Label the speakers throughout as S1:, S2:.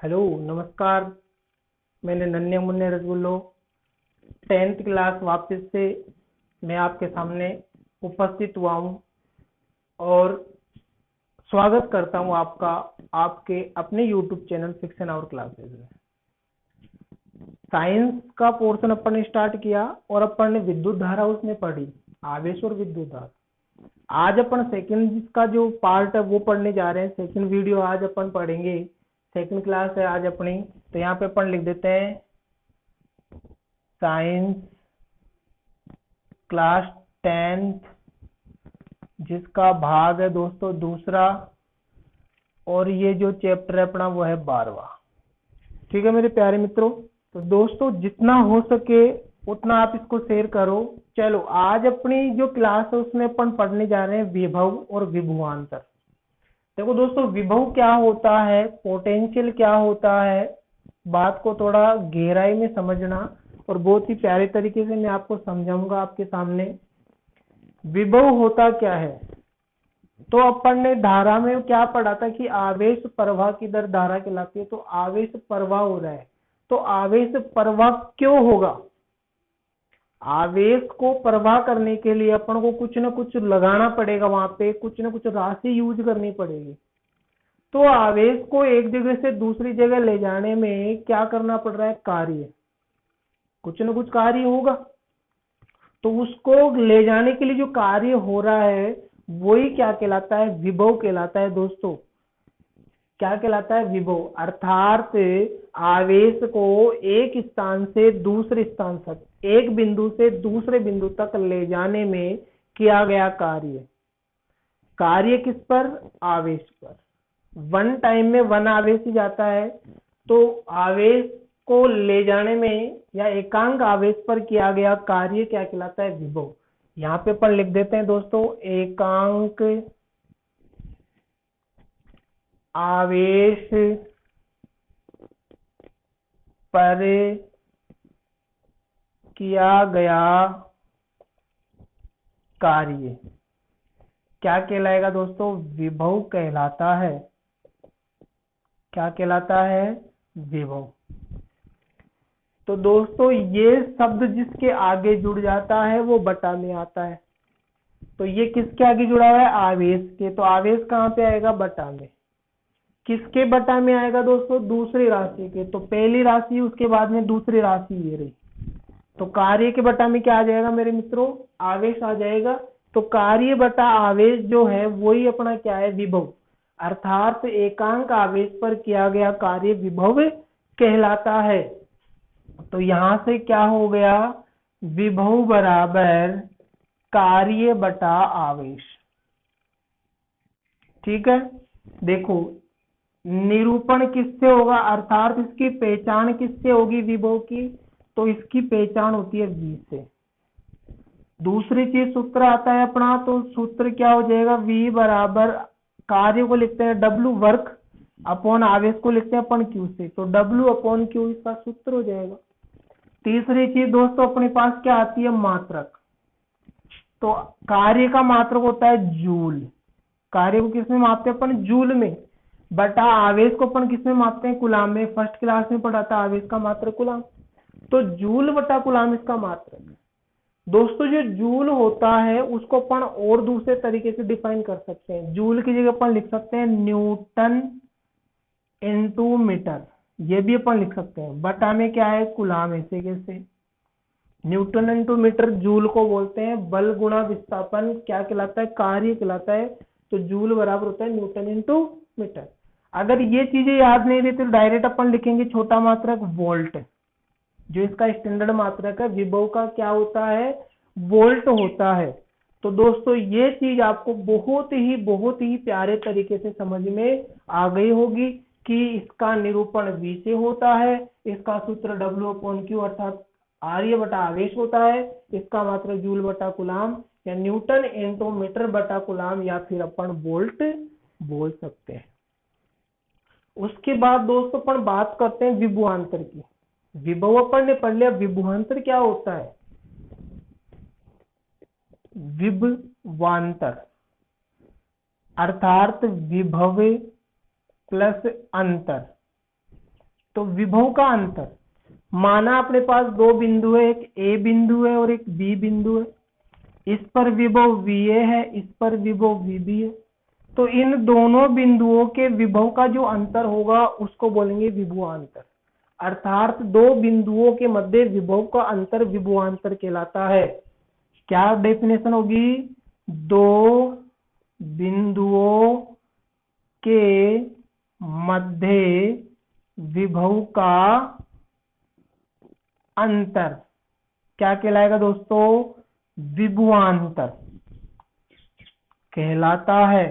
S1: Hello नमस्कार। मैंने नन्हे मुन्ने रसगुल्लो 10th क्लास वापस से मैं आपके सामने उपस्थित हुआ हूँ और स्वागत करता हूँ आपका आपके अपने YouTube channel fiction our classes में। साइंस का पोर्शन अपन ने स्टार्ट किया और अपन ने विद्युत धारा उसमें पढ़ी, आवेश और विद्युत धारा। आज अपन सेकंड का जो पार्ट है वो पढ़ने जा रहे हैं। सेकंड वीडियो आज अपन पढ़ेंगे, सेकंड क्लास है आज अपनी। तो यहाँ पे अपन लिख देते हैं साइंस क्लास 10th, जिसका भाग है दोस्तों दूसरा, और ये जो चैप्टर है अपना वो है 12वां। ठीक है मेरे प्यारे मित्रों। तो दोस्तों जितना हो सके उतना आप इसको शेयर करो। चलो आज अपनी जो क्लास है उसमें अपन पढ़ने जा रहे हैं विभव और विभवांतर। देखो दोस्तों, विभव क्या होता है, पोटेंशियल क्या होता है, बात को थोड़ा गहराई में समझना और बहुत ही प्यारे तरीके से मैं आपको समझाऊंगा आपके सामने। विभव होता क्या है, तो अपन ने धारा में क्या पढ़ा था कि आवेश प्रवाह की दर धारा कहलाती है। तो आवेश प्रवाह हो रहा है, तो आवेश प्रवाह क्यों होगा? आवेश को प्रवाह करने के लिए अपन को कुछ न कुछ लगाना पड़ेगा, वहां पे कुछ न कुछ राशि यूज करनी पड़ेगी। तो आवेश को एक जगह से दूसरी जगह ले जाने में क्या करना पड़ रहा है? कार्य, कुछ न कुछ कार्य होगा। तो उसको ले जाने के लिए जो कार्य हो रहा है वही क्या कहलाता है? विभव कहलाता है दोस्तों। क्या कहलाता है? विभव। अर्थात आवेश को एक स्थान से दूसरे स्थान तक, एक बिंदु से दूसरे बिंदु तक ले जाने में किया गया कार्य। कार्य किस पर? आवेश पर। वन टाइम में वन आवेश ही जाता है। तो आवेश को ले जाने में या एकांक आवेश पर किया गया कार्य क्या कहलाता है? विभव। यहाँ पे अपन लिख देते हैं दोस्तों, एकांक आवेश पर किया गया कार्य क्या कहलाएगा दोस्तों? विभव कहलाता है। क्या कहलाता है? विभव। तो दोस्तों ये शब्द जिसके आगे जुड़ जाता है वो बटा में आता है। तो ये किसके आगे जुड़ा हुआ है? आवेश के। तो आवेश कहाँ पे आएगा? बटा में। किसके बटा में आएगा दोस्तों? दूसरी राशि के। तो पहली राशि, उसके बाद में दूसरी राशि ये रही। तो कार्य के बटा में क्या आ जाएगा मेरे मित्रों? आवेश आ जाएगा। तो कार्य बटा आवेश जो है वही अपना क्या है? विभव। अर्थात एकांक आवेश पर किया गया कार्य विभव कहलाता है। तो यहां से क्या हो गया? विभव बराबर कार्य बटा आवेश। ठीक है, देखो निरूपण किससे होगा, अर्थात इसकी पहचान किससे होगी विभव की? तो इसकी पहचान होती है V से। दूसरी चीज सूत्र आता है अपना, तो सूत्र क्या हो जाएगा? V बराबर कार्य को लिखते हैं W वर्क अपॉन आवेश को लिखते हैं अपन Q से। तो W अपॉन Q इसका सूत्र हो जाएगा। तीसरी चीज दोस्तों अपने पास क्या आती है? मात्रक। तो कार्य का मात्रक होता है जूल। कार्य को किसमें मापते हैं अपन? जूल में। बटा आवेश को अपन किसमें मापते हैं? कूलाम में। फर्स्ट क्लास में पढ़ा था आवेश का मात्रक कूलाम। तो जूल बटा कूलाम इसका मात्रक। दोस्तों जो जूल होता है उसको अपन और दूसरे तरीके से डिफाइन कर सकते हैं। जूल की जगह अपन लिख सकते हैं न्यूटन इनटू मीटर, ये भी अपन लिख सकते हैं। बटा में क्या है? कूलाम। ऐसे कैसे? न्यूटन इनटू मीटर जूल को बोलते हैं। बल गुणा विस्थापन क्या कहलाता है? कार्य कहलाता है। तो जूल बराबर होता है न्यूटन इनटू मीटर। अगर ये चीजें याद नहीं रहती तो डायरेक्ट अपन लिखेंगे छोटा मात्रक वोल्ट, जो इसका स्टैंडर्ड मात्रक है। विभव का क्या होता है? वोल्ट होता है। तो दोस्तों ये चीज आपको बहुत ही प्यारे तरीके से समझ में आ गई होगी कि इसका निरूपण V से होता है, इसका सूत्र W अपॉन Q अर्थात आर्य बटा आवेश होता है, इसका मात्रक जूल बटा कूलाम या न्यूटन इनटू मीटर बटा कूलाम या फिर अपन वोल्ट बोल सकते हैं। उसके बाद दोस्तों अपन बात करते हैं विभवांतर की। विभव अपन ने पढ़ लिया, विभवांतर क्या होता है? विभवांतर अर्थात विभव प्लस अंतर। तो विभव का अंतर, माना अपने पास दो बिंदु है, एक ए बिंदु है और एक बी बिंदु है, इस पर विभव VA है, इस पर विभव VB है, तो इन दोनों बिंदुओं के विभव का जो अंतर होगा उसको बोलेंगे विभवांतर। अर्थात दो बिंदुओं के मध्य विभव का अंतर विभवांतर कहलाता है। क्या डेफिनेशन होगी? दो बिंदुओं के मध्य विभव का अंतर क्या कहलाएगा दोस्तों? विभवांतर कहलाता है।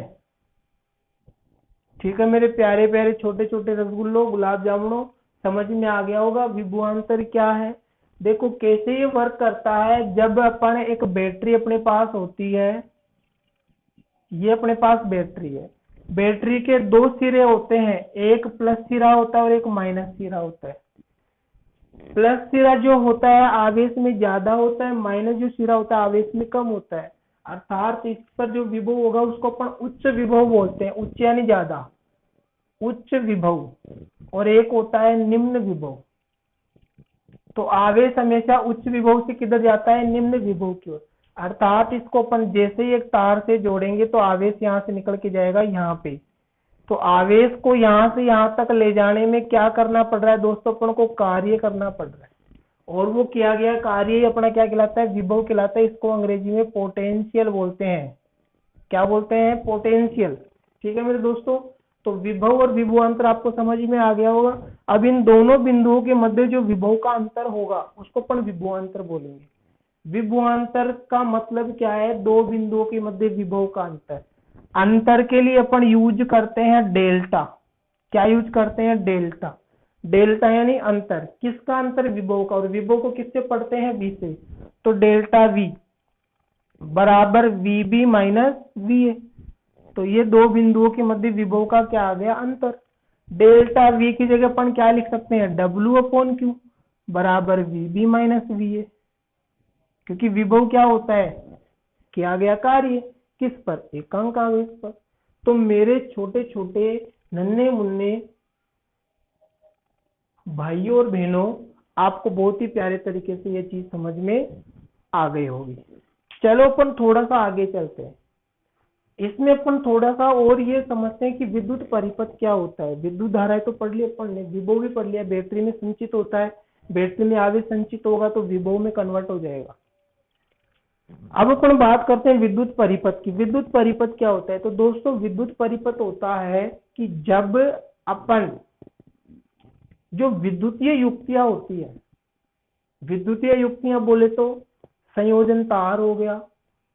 S1: ठीक है मेरे प्यारे प्यारे छोटे छोटे रसगुल्लो, गुलाब जामुनो, समझ में आ गया होगा विभवांतर क्या है। देखो कैसे ये वर्क करता है। जब अपन एक बैटरी अपने पास होती है, ये अपने पास बैटरी है, बैटरी के दो सिरे होते हैं, एक प्लस सिरा होता है और एक माइनस सिरा होता है। प्लस सिरा जो होता है आवेश में ज्यादा होता है, माइनस जो सिरा होता है आवेश में कम होता है। अर्थात इस पर जो विभव होगा उसको अपन उच्च विभव बोलते हैं, उच्च यानी ज्यादा, उच्च विभव, और एक होता है निम्न विभव। तो आवेश हमेशा उच्च विभव से किधर जाता है? निम्न विभव की ओर। अर्थात इसको अपन जैसे ही एक तार से जोड़ेंगे तो आवेश यहाँ से निकल के जाएगा यहाँ पे। तो आवेश को यहाँ से यहाँ तक ले जाने में क्या करना पड़ रहा है दोस्तों? अपन को कार्य करना पड़ रहा है, और वो किया गया कार्य ही अपना क्या कहलाता है? विभव कहलाता है। इसको अंग्रेजी में पोटेंशियल बोलते हैं। क्या बोलते हैं? पोटेंशियल। ठीक है मेरे दोस्तों, तो विभव और विभवांतर आपको समझ में आ गया होगा। अब इन दोनों बिंदुओं के मध्य जो विभव का अंतर होगा उसको अपन विभवांतर बोलेंगे। विभवांतर का मतलब क्या है? दो बिंदुओं के मध्य विभव का अंतर। अंतर के लिए अपन यूज करते हैं डेल्टा। क्या यूज करते हैं? डेल्टा। डेल्टा यानी अंतर। किसका अंतर? विभव का। और विभव को किससे पढ़ते हैं? V से। तो डेल्टा V बराबर VB माइनस VA। तो ये दो बिंदुओं के मध्य विभव का क्या आ गया? अंतर। डेल्टा V की जगह अपन क्या लिख सकते हैं? W/Q बराबर VB माइनस VA, क्योंकि विभव क्या होता है? किया गया कार्य किस पर? एकांक आवेश पर। तो मेरे छोटे छोटे नन्हे मुन्ने भाइयों और बहनों, आपको बहुत ही प्यारे तरीके से ये चीज समझ में आ गई होगी। चलो अपन थोड़ा सा आगे चलते हैं। इसमें अपन थोड़ा सा और ये समझते हैं कि विद्युत परिपथ क्या होता है। विद्युत धाराएं तो पढ़ लिया अपन ने, विभव भी पढ़ लिया। बैटरी में संचित होता है, बैटरी में आवेश संचित होगा तो विभव में कन्वर्ट हो जाएगा। अब अपन बात करते हैं विद्युत परिपथ की। विद्युत परिपथ क्या होता है? तो दोस्तों विद्युत परिपथ होता है कि जब अपन जो विद्युतीय युक्तियां होती है, विद्युतीय युक्तियां बोले तो संयोजन तार हो गया,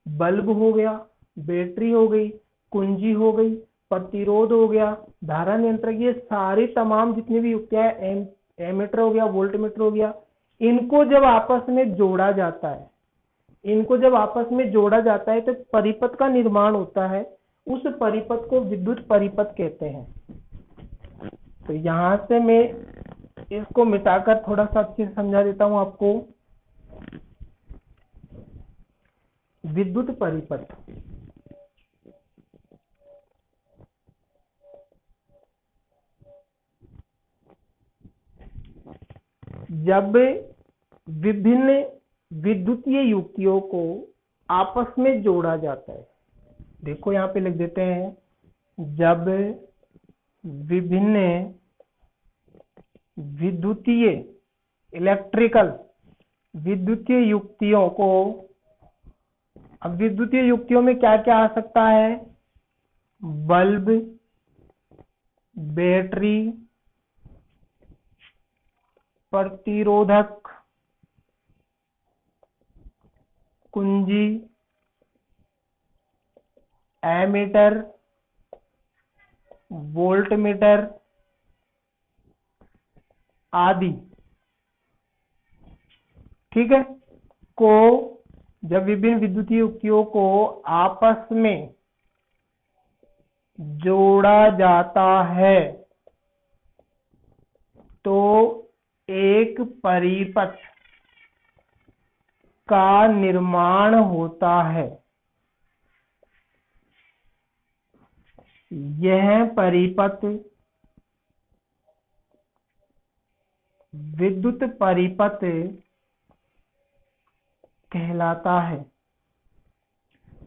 S1: बल्ब हो गया, बैटरी हो गई, कुंजी हो गई, प्रतिरोध हो गया, धारा नियंत्रक, ये सारी तमाम जितनी भी युक्तियां हैं, एमीटर हो गया, वोल्टमीटर हो गया, इनको जब आपस में जोड़ा जाता है, इनको जब आपस में जोड़ा जाता है तो परिपथ का निर्माण होता है। उस परिपथ को विद्युत परिपथ कहते हैं। तो यहां से मैं इसको मिटाकर थोड़ा सा अच्छे से समझा देता हूं आपको। विद्युत परिपथ जब विभिन्न विद्युतीय युक्तियों को आपस में जोड़ा जाता है। देखो यहां पे लिख देते हैं, जब विभिन्न विद्युतीय इलेक्ट्रिकल विद्युतीय युक्तियों को, अब विद्युतीय युक्तियों में क्या क्या आ सकता है? बल्ब, बैटरी, प्रतिरोधक, कुंजी, एमीटर, वोल्टमीटर आदि। ठीक है, को जब विभिन्न विद्युतीय युक्तियों को आपस में जोड़ा जाता है तो एक परिपथ का निर्माण होता है। यह परिपथ विद्युत परिपथ कहलाता है।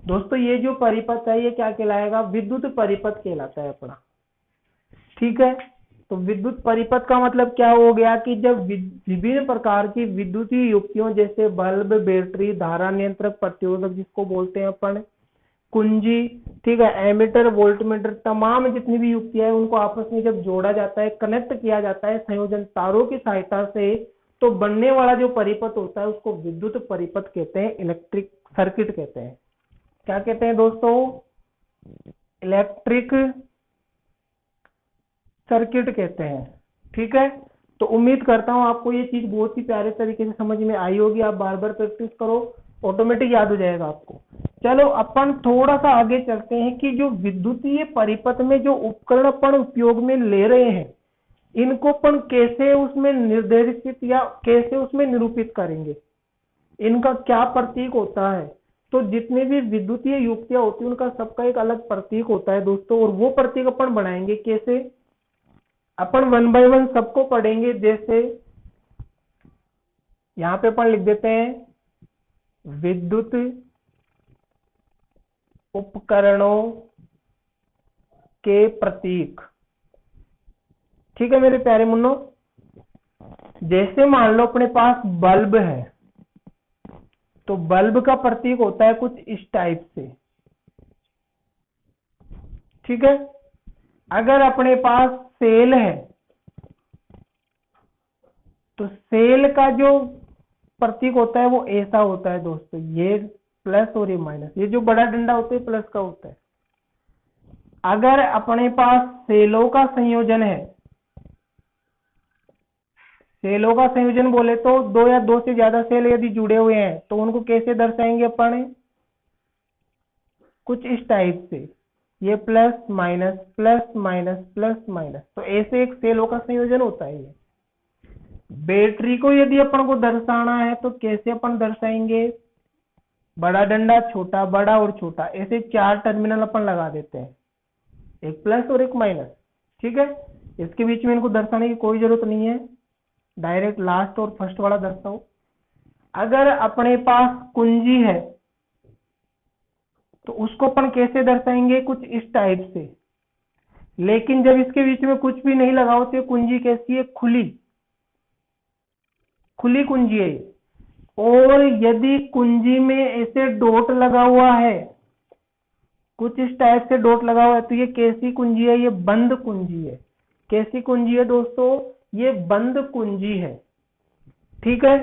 S1: दोस्तों ये जो परिपथ है ये क्या कहलाएगा? विद्युत परिपथ कहलाता है अपना। ठीक है, तो विद्युत परिपथ का मतलब क्या हो गया कि जब विभिन्न प्रकार की विद्युतीय युक्तियों जैसे बल्ब, बैटरी, धारा नियंत्रक, प्रतिरोधक जिसको बोलते हैं अपन, कुंजी, ठीक है, एमीटर, वोल्टमीटर, तमाम जितनी भी युक्तियां हैं उनको आपस में जब जोड़ा जाता है, कनेक्ट किया जाता है संयोजन तारों की सहायता से, तो बनने वाला जो परिपथ होता है उसको विद्युत परिपथ कहते हैं, इलेक्ट्रिक सर्किट कहते हैं। क्या कहते हैं दोस्तों? इलेक्ट्रिक सर्किट कहते हैं। ठीक है, तो उम्मीद करता हूं आपको ये चीज बहुत ही प्यारे तरीके से समझ में आई होगी। आप बार बार प्रैक्टिस करो, ऑटोमेटिक याद हो जाएगा आपको। चलो अपन थोड़ा सा आगे चलते हैं कि जो विद्युतीय परिपथ में जो उपकरण अपन उपयोग में ले रहे हैं इनको अपन कैसे उसमें निर्देशित या कैसे उसमें निरूपित करेंगे, इनका क्या प्रतीक होता है। तो जितने भी विद्युतीय युक्तियां होती है उनका सबका एक अलग प्रतीक होता है दोस्तों, और वो प्रतीक अपन बनाएंगे कैसे, अपन 1 बाय 1 सबको पढ़ेंगे। जैसे यहां पे अपन लिख देते हैं विद्युत उपकरणों के प्रतीक। ठीक है मेरे प्यारे मुन्नो, जैसे मान लो अपने पास बल्ब है, तो बल्ब का प्रतीक होता है कुछ इस टाइप से। ठीक है, अगर अपने पास सेल है तो सेल का जो प्रतीक होता है वो ऐसा होता है दोस्तों, ये प्लस और ये माइनस, ये जो बड़ा डंडा होता है प्लस का होता है। अगर अपने पास सेलों का संयोजन है, सेलों का संयोजन बोले तो 2 या 2 से ज्यादा सेल यदि जुड़े हुए हैं तो उनको कैसे दर्शाएंगे अपन? कुछ इस टाइप से, ये plus minus plus minus plus minus, तो ऐसे एक सेलों का संयोजन होता है ये। बैटरी को यदि अपन को दर्शाना है तो कैसे अपन दर्शाएंगे? बड़ा डंडा, छोटा, बड़ा और छोटा, ऐसे 4 टर्मिनल अपन लगा देते हैं, एक प्लस और एक माइनस। ठीक है, इसके बीच में इनको दर्शाने की कोई जरूरत नहीं है, डायरेक्ट लास्ट और फर्स्ट वाला दर्शाओ। अगर अपने पास कुंजी है तो उसको अपन कैसे दर्शाएंगे? कुछ इस टाइप से, लेकिन जब इसके बीच में कुछ भी नहीं लगा हो तो कुंजी कैसी है? खुली खुली कुंजी है। और यदि कुंजी में ऐसे डॉट लगा हुआ है, कुछ इस टाइप से डॉट लगा हुआ है, तो ये कैसी कुंजी है? ये बंद कुंजी है। कैसी कुंजी है दोस्तों? ये बंद कुंजी है। ठीक है,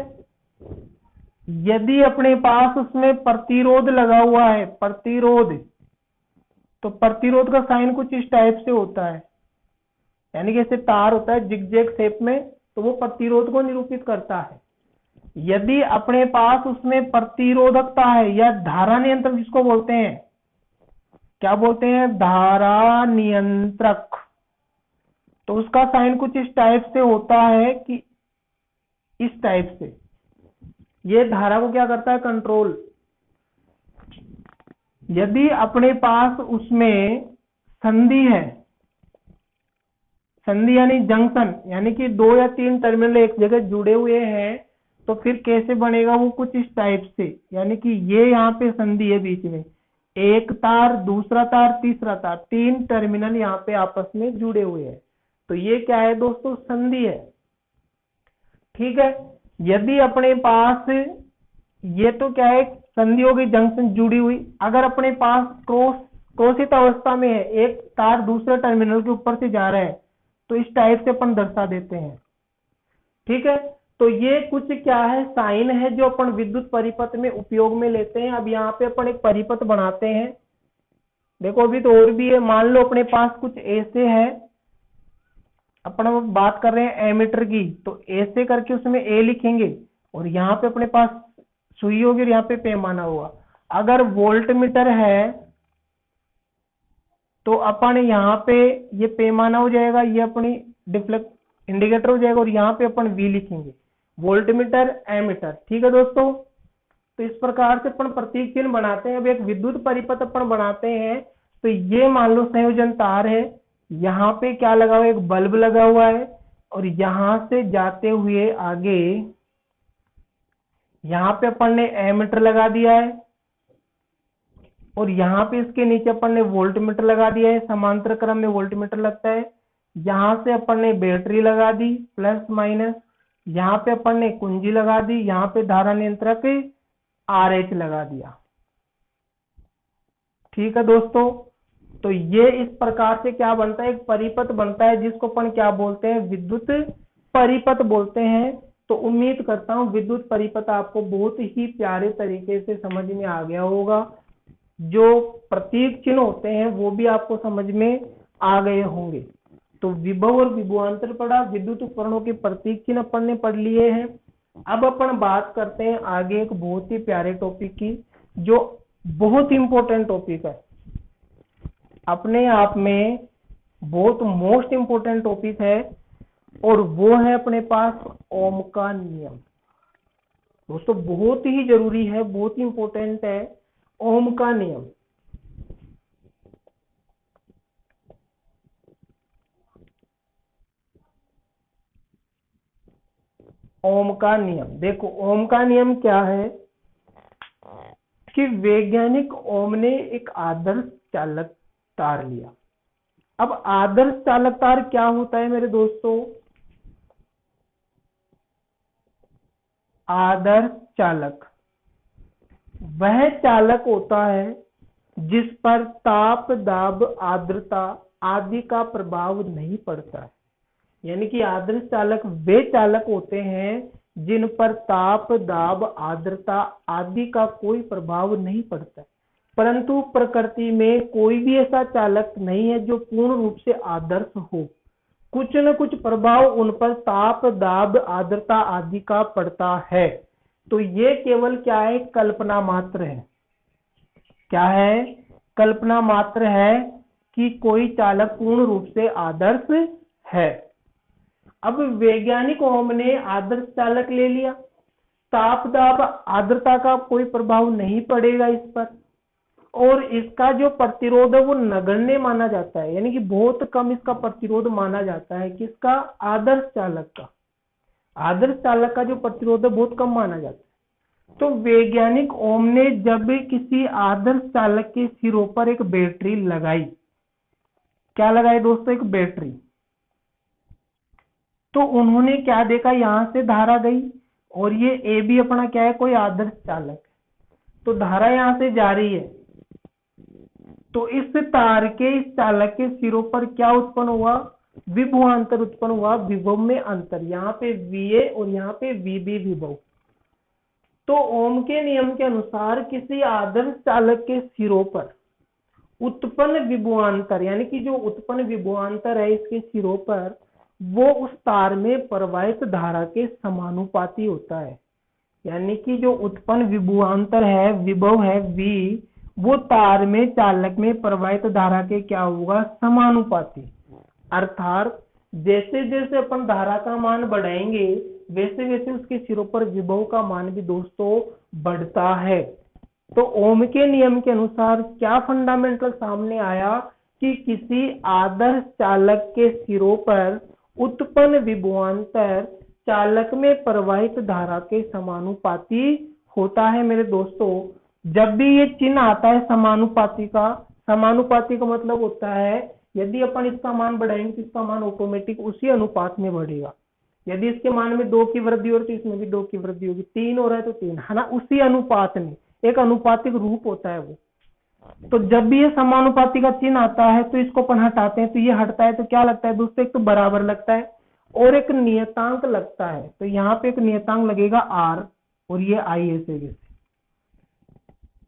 S1: यदि अपने पास उसमें प्रतिरोध लगा हुआ है, प्रतिरोध, तो प्रतिरोध का साइन कुछ इस टाइप से होता है, यानी कि ऐसे तार होता है जिगजैग शेप में, तो वो प्रतिरोध को निरूपित करता है। यदि अपने पास उसमें प्रतिरोधकता है या धारा नियंत्रक जिसको बोलते हैं, क्या बोलते हैं? धारा नियंत्रक, तो उसका साइन कुछ इस टाइप से होता है कि इस टाइप से, ये धारा को क्या करता है? कंट्रोल। यदि अपने पास उसमें संधि है, संधि यानी जंक्शन, यानी कि 2 या 3 टर्मिनल एक जगह जुड़े हुए हैं, तो फिर कैसे बनेगा? वो कुछ इस टाइप से, यानी कि ये यहाँ पे संधि है बीच में, एक तार, दूसरा तार, तीसरा तार, 3 टर्मिनल यहाँ पे आपस में जुड़े हुए हैं, तो ये क्या है दोस्तों? संधि है। ठीक है, यदि अपने पास, ये तो क्या है? संधि हो गई, जंक्शन जुड़ी हुई। अगर अपने पास क्रॉसित अवस्था में है, एक तार दूसरे टर्मिनल के ऊपर से जा रहा है, तो इस टाइप से अपन दर्शा देते हैं। ठीक है, तो ये कुछ क्या है? साइन है जो अपन विद्युत परिपथ में उपयोग में लेते हैं। अब यहाँ पे अपन एक परिपथ बनाते हैं। देखो अभी तो और भी है, मान लो अपने पास कुछ ऐसे है, अपन अब बात कर रहे हैं एमीटर की, तो ऐसे करके उसमें ए लिखेंगे और यहाँ पे अपने पास सुई होगी और यहाँ पे पैमाना होगा। अगर वोल्ट मीटर है तो अपन यहाँ पे ये पैमाना हो जाएगा, ये अपनी डिफ्लेक्ट इंडिकेटर हो जाएगा, और यहाँ पे अपन वी लिखेंगे, वोल्ट मीटर, एमीटर। ठीक है दोस्तों, तो इस प्रकार से अपन प्रतीक चिन्ह बनाते हैं। अब एक विद्युत परिपथ अपन बनाते हैं, तो ये मान लो संयोजन तार है, यहाँ पे क्या लगा हुआ है? एक बल्ब लगा हुआ है, और यहां से जाते हुए आगे यहां पे अपन ने एमीटर लगा दिया है और यहाँ पे इसके नीचे अपन ने वोल्ट मीटर लगा दिया है, समांतर क्रम में वोल्ट मीटर लगता है। यहाँ से अपन ने बैटरी लगा दी प्लस माइनस, यहाँ पे अपन ने कुंजी लगा दी, यहाँ पे धारा नियंत्रक RH लगा दिया। ठीक है दोस्तों, तो ये इस प्रकार से क्या बनता है, एक परिपथ बनता है जिसको अपन क्या बोलते हैं, विद्युत परिपथ बोलते हैं। तो उम्मीद करता हूं विद्युत परिपथ आपको बहुत ही प्यारे तरीके से समझ में आ गया होगा। जो प्रतीक चिन्ह होते हैं वो भी आपको समझ में आ गए होंगे। तो विभव और विभवांतर पढ़ा, विद्युत उपकरणों के प्रतीक चिन्ह अपन ने पढ़ लिए हैं। अब अपन बात करते हैं आगे एक बहुत ही प्यारे टॉपिक की, जो बहुत इंपॉर्टेंट टॉपिक है, अपने आप में बहुत मोस्ट इंपॉर्टेंट टॉपिक है, और वो है अपने पास ओम का नियम। दोस्तों बहुत ही जरूरी है, बहुत ही इंपॉर्टेंट है ओम का नियम। ओम का नियम, देखो ओम का नियम क्या है कि वैज्ञानिक ओम ने एक आदर्श चालक तार लिया। अब आदर्श चालक तार क्या होता है मेरे दोस्तों, आदर्श चालक वह चालक होता है जिस पर ताप, दाब, आर्द्रता आदि का प्रभाव नहीं पड़ता है। यानी कि आदर्श चालक वे चालक होते हैं जिन पर ताप, दाब, आर्द्रता आदि का कोई प्रभाव नहीं पड़ता है। परंतु प्रकृति में कोई भी ऐसा चालक नहीं है जो पूर्ण रूप से आदर्श हो। कुछ न कुछ प्रभाव उन पर ताप, दाब, आर्द्रता आदि का पड़ता है। तो ये केवल क्या है, कल्पना मात्र है। क्या है, कल्पना मात्र है कि कोई चालक पूर्ण रूप से आदर्श है। अब वैज्ञानिक ओम ने आदर्श चालक ले लिया, ताप, दाब, आर्द्रता का कोई प्रभाव नहीं पड़ेगा इस पर, और इसका जो प्रतिरोध है वो नगण्य माना जाता है, यानी कि बहुत कम इसका प्रतिरोध माना जाता है। किसका, आदर्श चालक का। आदर्श चालक का जो प्रतिरोध है बहुत कम माना जाता है। तो वैज्ञानिक ओम ने जब किसी आदर्श चालक के सिरों पर एक बैटरी लगाई, क्या लगाई दोस्तों, एक बैटरी, तो उन्होंने क्या देखा, यहां से धारा गई और ये ए भी अपना क्या है, कोई आदर्श चालक, तो धारा यहां से जा रही है। तो इस तार के, इस चालक के सिरों पर क्या उत्पन्न हुआ, विभवांतर उत्पन्न हुआ, विभव में अंतर, यहाँ पे VA और यहाँ पे VB विभव। तो ओम के नियम के अनुसार किसी आदर्श चालक के सिरों पर उत्पन्न विभवांतर, यानी कि जो उत्पन्न विभवांतर है इसके सिरों पर, वो उस तार में प्रवाहित धारा के समानुपाती होता है। यानी कि जो उत्पन्न विभवांतर है, विभव है V, वो तार में, चालक में प्रवाहित धारा के क्या होगा, समानुपाती। अर्थात जैसे जैसे अपन धारा का मान बढ़ाएंगे वैसे वैसे उसके सिरों पर विभव का मान भी दोस्तों बढ़ता है। तो ओम के नियम के अनुसार क्या फंडामेंटल सामने आया कि किसी आदर्श चालक के सिरों पर उत्पन्न विभवांतर चालक में प्रवाहित धारा के समानुपाती होता है। मेरे दोस्तों जब भी ये चिन्ह आता है समानुपाती का, समानुपाती का मतलब होता है यदि अपन इसका मान बढ़ाएंगे तो इसका मान ऑटोमेटिक उसी अनुपात में बढ़ेगा। यदि इसके मान में 2 की वृद्धि हो रही है तो इसमें भी 2 की वृद्धि होगी, 3 हो रहा है तो 3, है ना, उसी अनुपात में, एक अनुपातिक रूप होता है वो। तो जब भी ये समानुपाती का चिन्ह आता है तो इसको अपन हटाते हैं, तो ये हटता है तो क्या लगता है दोस्तों, एक तो बराबर लगता है और एक नियतांक लगता है। तो यहाँ पे एक नियतांक लगेगा R और ये I ऐसे जैसे।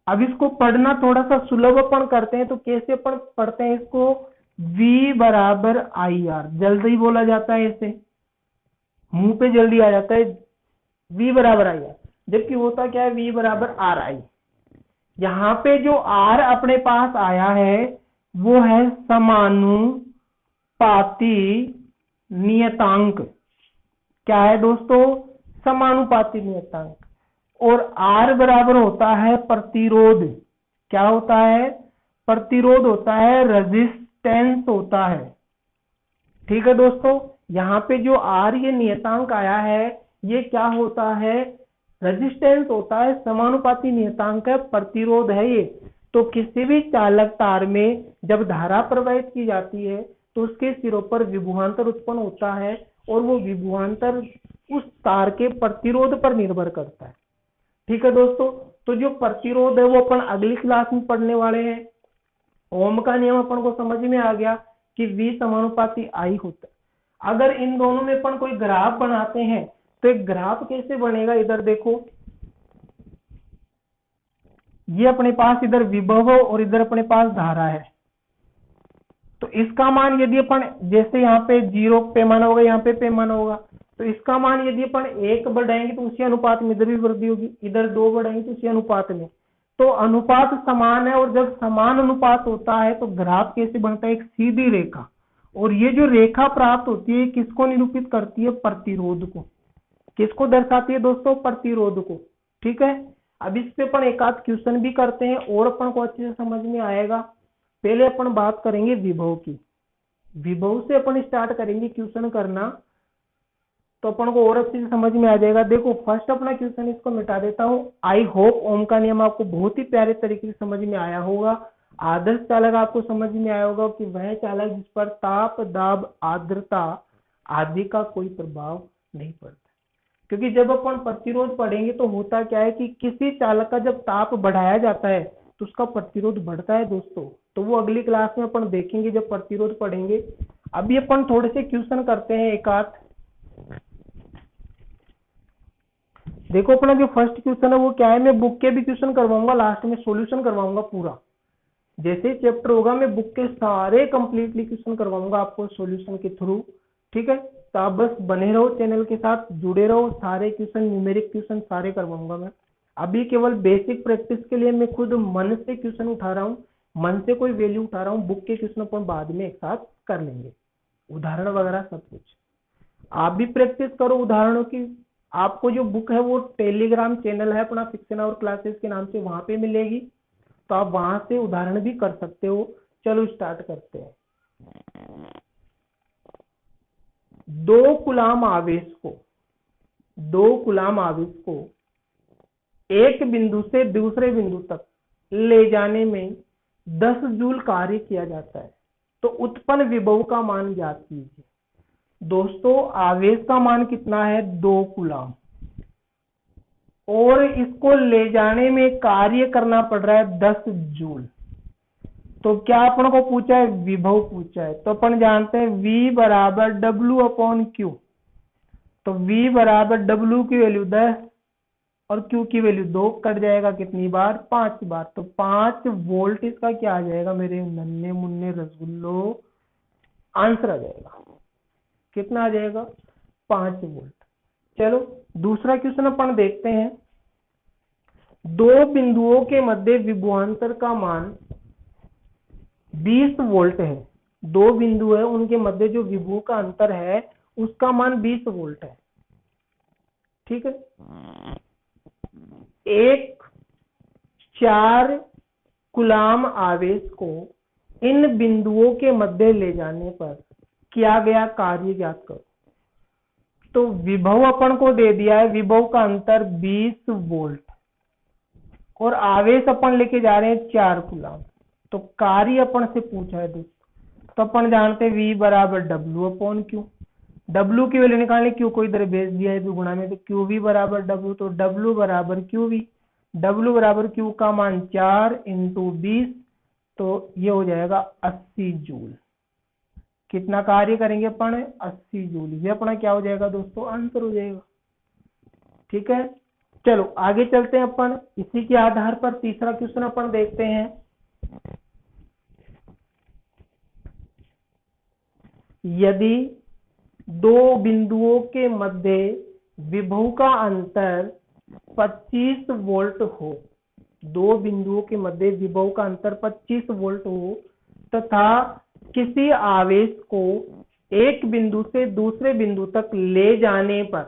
S1: अब इसको पढ़ना थोड़ा सा सुलभ अपन करते हैं, तो कैसे अपन पढ़ते हैं इसको, V बराबर IR, जल्दी बोला जाता है, ऐसे मुंह पे जल्दी आ जाता है V बराबर IR, जबकि होता क्या है, V बराबर RI। यहाँ पे जो R अपने पास आया है वो है समानुपाती नियतांक। क्या है दोस्तों, समानुपाती नियतांक। और R बराबर होता है प्रतिरोध। क्या होता है, प्रतिरोध होता है, रेजिस्टेंस होता है। ठीक है दोस्तों, यहाँ पे जो R ये नियतांक आया है, ये क्या होता है, रेजिस्टेंस होता है, समानुपाती नियतांक है, प्रतिरोध है ये। तो किसी भी चालक तार में जब धारा प्रवाहित की जाती है तो उसके सिरों पर विभवांतर उत्पन्न होता है, और वो विभवांतर उस तार के प्रतिरोध पर निर्भर करता है। ठीक है दोस्तों, तो जो प्रतिरोध है वो अपन अगली क्लास में पढ़ने वाले हैं। ओम का नियम अपन को समझ में आ गया कि V समानुपाती I होता है। अगर इन दोनों में अपन कोई ग्राफ बनाते हैं तो एक ग्राफ कैसे बनेगा, इधर देखो, ये अपने पास इधर विभव और इधर अपने पास धारा है। तो इसका मान यदि अपन, जैसे यहाँ पे 0 पैमाना होगा, यहाँ पे पैमाना होगा, तो इसका मान यदि अपन 1 बढ़ाएंगे तो उसी अनुपात में इधर भी वृद्धि होगी, इधर 2 बढ़ाएंगे तो उसी अनुपात में। तो अनुपात समान है, और जब समान अनुपात होता है तो ग्राफ कैसे बनता है, एक सीधी रेखा। और ये जो रेखा प्राप्त होती है किसको निरूपित करती है, प्रतिरोध को। किसको दर्शाती है दोस्तों, प्रतिरोध को। ठीक है, अब इस पे अपन एक आध क्वेश्चन भी करते हैं और अपन को अच्छे से समझ में आएगा। पहले अपन बात करेंगे विभव की। विभव से अपन स्टार्ट करेंगे क्वेश्चन करना, तो अपन को और अच्छे से समझ में आ जाएगा। देखो फर्स्ट अपना क्वेश्चन इसको मिटा देता हूँ। आई होप ओम का नियम आपको बहुत ही प्यारे तरीके से समझ में आया होगा। आदर्श चालक आपको समझ में आया होगा कि वह चालक जिस पर ताप, दाब, आर्द्रता आदि का कोई प्रभाव नहीं पड़ता। क्योंकि जब अपन प्रतिरोध पढ़ेंगे तो होता क्या है कि किसी चालक का जब ताप बढ़ाया जाता है तो उसका प्रतिरोध बढ़ता है दोस्तों। तो वो अगली क्लास में अपन देखेंगे जब प्रतिरोध पढ़ेंगे। अभी अपन थोड़े से क्वेश्चन करते हैं एक आध। देखो अपना जो फर्स्ट क्वेश्चन है वो क्या है, मैं बुक के भी क्वेश्चन करवाऊंगा, लास्ट में सॉल्यूशन करवाऊंगा पूरा। जैसे चैप्टर होगा मैं बुक के सारे कंप्लीटली क्वेश्चन करवाऊंगा आपको सॉल्यूशन के थ्रू। ठीक है, तो आप बस बने रहो, चैनल के साथ जुड़े रहो। सारे क्वेश्चन, न्यूमेरिक क्वेश्चन सारे करवाऊंगा मैं। अभी केवल बेसिक प्रैक्टिस के लिए मैं खुद मन से क्वेश्चन उठा रहा हूँ, मन से कोई वैल्यू उठा रहा हूँ। बुक के क्वेश्चन अपन बाद में एक साथ कर लेंगे, उदाहरण वगैरह सब कुछ। आप भी प्रैक्टिस करो उदाहरणों की। आपको जो बुक है वो टेलीग्राम चैनल है अपना फिक्शन और क्लासेस के नाम से, वहां पे मिलेगी, तो आप वहां से उदाहरण भी कर सकते हो। चलो स्टार्ट करते हैं। 2 कूलाम आवेश को एक बिंदु से दूसरे बिंदु तक ले जाने में 10 जूल कार्य किया जाता है, तो उत्पन्न विभव का मान ज्ञात कीजिए। दोस्तों आवेश का मान कितना है, 2 कूलाम, और इसको ले जाने में कार्य करना पड़ रहा है 10 जूल। तो क्या अपन को पूछा है, विभव पूछा है। तो अपन जानते हैं V बराबर W/Q। तो V बराबर W की वैल्यू 10 और Q की वैल्यू 2, कट जाएगा कितनी बार, 5 बार। तो 5 वोल्ट इसका क्या आ जाएगा मेरे नन्हे मुन्ने रसगुल्लो, आंसर आ जाएगा। कितना आ जाएगा, 5 वोल्ट। चलो दूसरा क्वेश्चन अपन देखते हैं। 2 बिंदुओं के मध्य विभवांतर का मान 20 वोल्ट है। 2 बिंदु है, उनके मध्य जो विभव का अंतर है उसका मान 20 वोल्ट है। ठीक है, एक 4 कूलाम आवेश को इन बिंदुओं के मध्य ले जाने पर किया गया कार्य ज्ञात करो। तो विभव अपन को दे दिया है, विभव का अंतर 20 वोल्ट, और आवेश अपन लेके जा रहे हैं 4 कूलाम। तो कार्य अपन से पूछा है दोस्तों। तो अपन जानते हैं V बराबर W/Q। W की वैल्यू निकालने, Q को इधर भेज दिया है गुणा में, तो QV बराबर W। तो W बराबर QV। W बराबर Q का मान 4 × 20, तो ये हो जाएगा 80 जूल। कितना कार्य करेंगे अपन, 80 जूल। ये अपना क्या हो जाएगा दोस्तों, आंसर हो जाएगा। ठीक है, चलो आगे चलते हैं अपन। इसी के आधार पर तीसरा क्वेश्चन अपन देखते हैं। यदि 2 बिंदुओं के मध्य विभव का अंतर 25 वोल्ट हो, 2 बिंदुओं के मध्य विभव का अंतर 25 वोल्ट हो, तथा किसी आवेश को एक बिंदु से दूसरे बिंदु तक ले जाने पर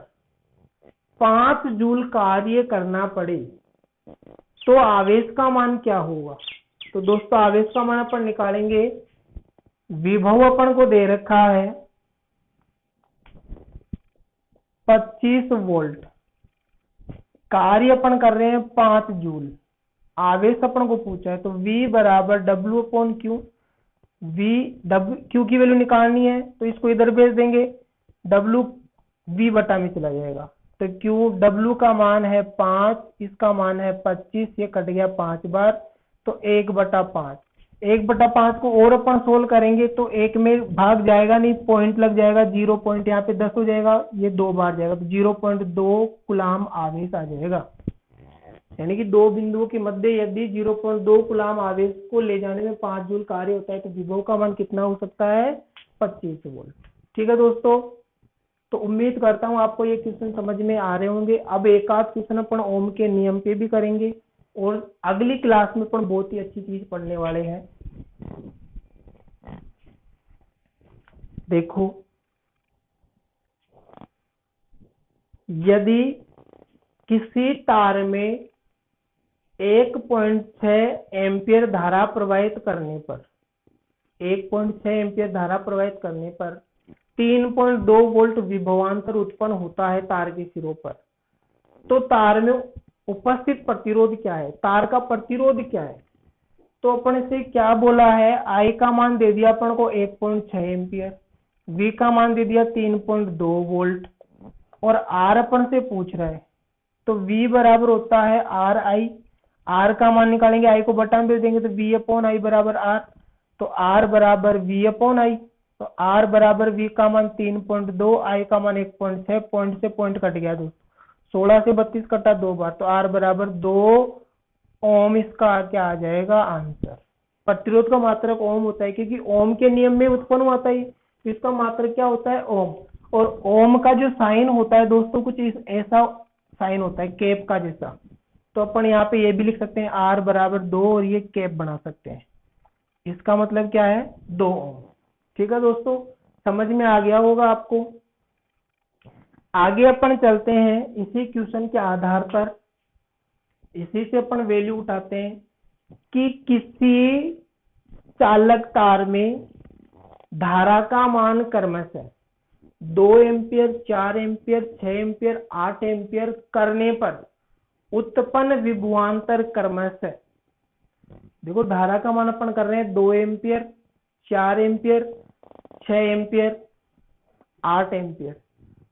S1: 5 जूल कार्य करना पड़े, तो आवेश का मान क्या होगा। तो दोस्तों आवेश का मान अपन निकालेंगे। विभव अपन को दे रखा है 25 वोल्ट, कार्य अपन कर रहे हैं 5 जूल, आवेश अपन को पूछा है, तो V बराबर W अपॉन क्यू। क्यू की वैल्यू निकालनी है तो इसको इधर भेज देंगे, W V बटा में चला जाएगा, तो क्यू W का मान है 5, इसका मान है 25, ये कट गया 5 बार, तो 1/5। 1/5 को और अपन सोल्व करेंगे तो एक में भाग जाएगा नहीं, पॉइंट लग जाएगा, 0 पॉइंट यहाँ पे 10 हो जाएगा, ये 2 बार जाएगा, तो 0.2 कूलाम आवेश आ जाएगा। यानी कि दो बिंदुओं के मध्य यदि 0.2 कूलाम आवेश को ले जाने में 5 जूल कार्य होता है तो विभव का मान कितना हो सकता है? 25 वोल्ट। ठीक है दोस्तों, तो उम्मीद करता हूं आपको ये क्वेश्चन समझ में आ रहे होंगे। अब एक आध क्वेश्चन अपन ओम के नियम पे भी करेंगे और अगली क्लास में अपन बहुत ही अच्छी चीज पढ़ने वाले हैं। देखो, यदि किसी तार में 1.6 एम्पियर धारा प्रवाहित करने पर 1.6 एम्पियर धारा प्रवाहित करने पर 3.2 वोल्ट विभवांतर उत्पन्न होता है तार के सिरों पर, तो तार में उपस्थित प्रतिरोध क्या है? तार का प्रतिरोध क्या है? तो अपन से क्या बोला है? I का मान दे दिया अपन को 1.6 एम्पियर, V का मान दे दिया 3.2 वोल्ट और R अपन से पूछ रहा है, तो V बराबर होता है RI। R का मान निकालेंगे, I को बटा में दे देंगे, तो V अपॉन I बराबर R, तो R बराबर V अपॉन I, तो R बराबर V का मान 3.2, I का मान 1.6, पॉइंट से पॉइंट कट गया दोस्तों, 16 से 32 कटा 2 बार, तो R बराबर 2 ओम इसका क्या आ जाएगा आंसर। प्रतिरोध का मात्रक ओम होता है क्योंकि ओम के नियम में उत्पन्न हुआ था, तो इसका मात्रक क्या होता है? ओम। और ओम का जो साइन होता है दोस्तों कुछ ऐसा साइन होता है कैप का जैसा, तो अपन यहाँ पे ये भी लिख सकते हैं R बराबर 2 और ये कैप बना सकते हैं, इसका मतलब क्या है? 2 ओम। ठीक है दोस्तों, समझ में आ गया होगा आपको। आगे अपन चलते हैं, इसी क्वेश्चन के आधार पर इसी से अपन वैल्यू उठाते हैं कि किसी चालक तार में धारा का मान क्रमशः 2 एम्पियर, 4 एम्पियर, 6 एम्पियर, 8 एम्पियर करने पर उत्पन्न विभवांतर क्रमशः, देखो धारा का मान अपन कर रहे हैं 2 एम्पियर, 4 एम्पियर, 6 एम्पियर, 8 एम्पियर,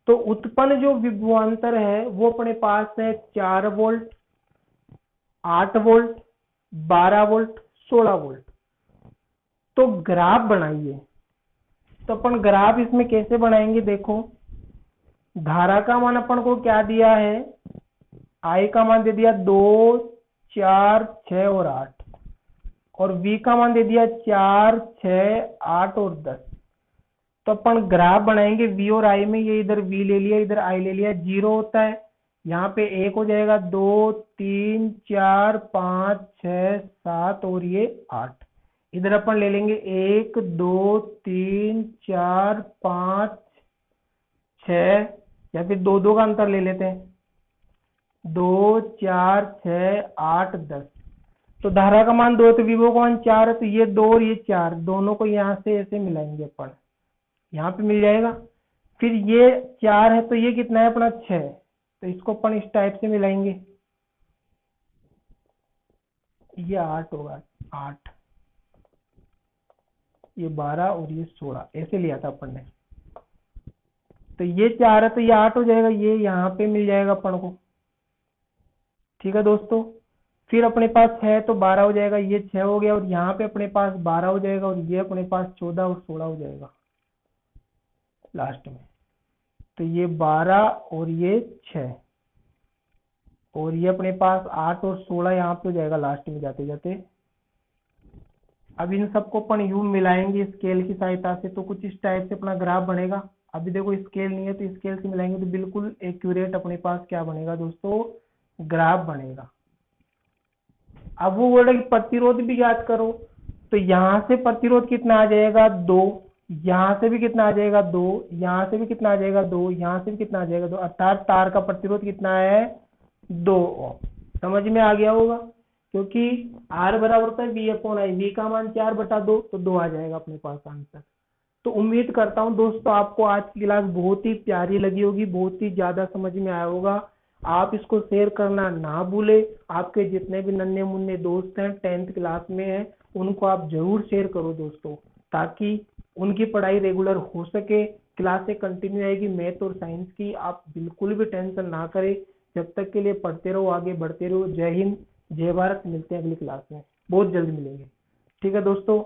S1: तो उत्पन्न जो विभवांतर है वो अपने पास है 4 वोल्ट, 8 वोल्ट, 12 वोल्ट, 16 वोल्ट। तो ग्राफ बनाइए, तो अपन ग्राफ इसमें कैसे बनाएंगे? देखो, धारा का मान अपन को क्या दिया है? I का मान दे दिया 2, 4, 6 और 8, और V का मान दे दिया 4, 6, 8 और 10। तो अपन ग्राफ बनाएंगे V और I में, ये इधर V ले लिया, इधर I ले लिया, 0 होता है, यहाँ पे 1 हो जाएगा, 2, 3, 4, 5, 6, 7 और ये 8। इधर अपन ले लेंगे 1, 2, 3, 4, 5, 6, या फिर 2 का अंतर ले लेते हैं, 2, 4, 6, 8, 10। तो धारा का मान 2 है तो विभव का मान 4 है, तो ये 2 और ये 4 दोनों को यहाँ से ऐसे मिलाएंगे अपन, यहाँ पे मिल जाएगा। फिर ये 4 है तो ये कितना है अपना 6, तो इसको अपन इस टाइप से मिलाएंगे, ये 8 होगा, 8, ये 12 और ये 16, ऐसे लिया था अपन ने। तो ये 4 है तो ये 8 हो जाएगा, ये यहाँ पे मिल जाएगा अपन को। ठीक है दोस्तों, फिर अपने पास 6 तो 12 हो जाएगा, ये 6 हो गया, और यहाँ पे अपने पास 12 हो जाएगा, और ये अपने पास 14 और 16 हो जाएगा लास्ट में। तो ये 12 और ये 6 और ये अपने पास 8 और 16 यहाँ पे हो जाएगा लास्ट में जाते जाते। अब इन सबको अपन यूं मिलाएंगे स्केल की सहायता से, तो कुछ इस टाइप से अपना ग्राफ बनेगा। अभी देखो स्केल नहीं है तो स्केल से मिलाएंगे तो बिल्कुल एक्यूरेट अपने पास क्या बनेगा दोस्तों? ग्राफ बनेगा। अब वो बोल रहे कि प्रतिरोध भी याद करो, तो यहाँ से प्रतिरोध कितना आ जाएगा? 2, यहाँ से भी कितना आ जाएगा? 2, यहाँ से भी कितना आ जाएगा? 2, यहाँ से भी कितना आ जाएगा? 2, अर्थात तार का प्रतिरोध कितना है? 2 ओम। समझ में आ गया होगा, क्योंकि R बराबर होता है V अपॉन I, V का मान 4/2, तो 2 आ जाएगा अपने पास आंसर। तो उम्मीद करता हूँ दोस्तों आपको आज की क्लास बहुत ही प्यारी लगी होगी, बहुत ही ज़्यादा समझ में आया होगा। आप इसको शेयर करना ना भूले। आपके जितने भी नन्हे मुन्ने दोस्त हैं 10th क्लास में हैं, उनको आप जरूर शेयर करो दोस्तों, ताकि उनकी पढ़ाई रेगुलर हो सके। क्लासें कंटिन्यू आएगी मैथ और साइंस की, आप बिल्कुल भी टेंशन ना करें। जब तक के लिए पढ़ते रहो, आगे बढ़ते रहो। जय हिंद, जय भारत। मिलते हैं अगली क्लास में, बहुत जल्द मिलेंगे। ठीक है दोस्तों।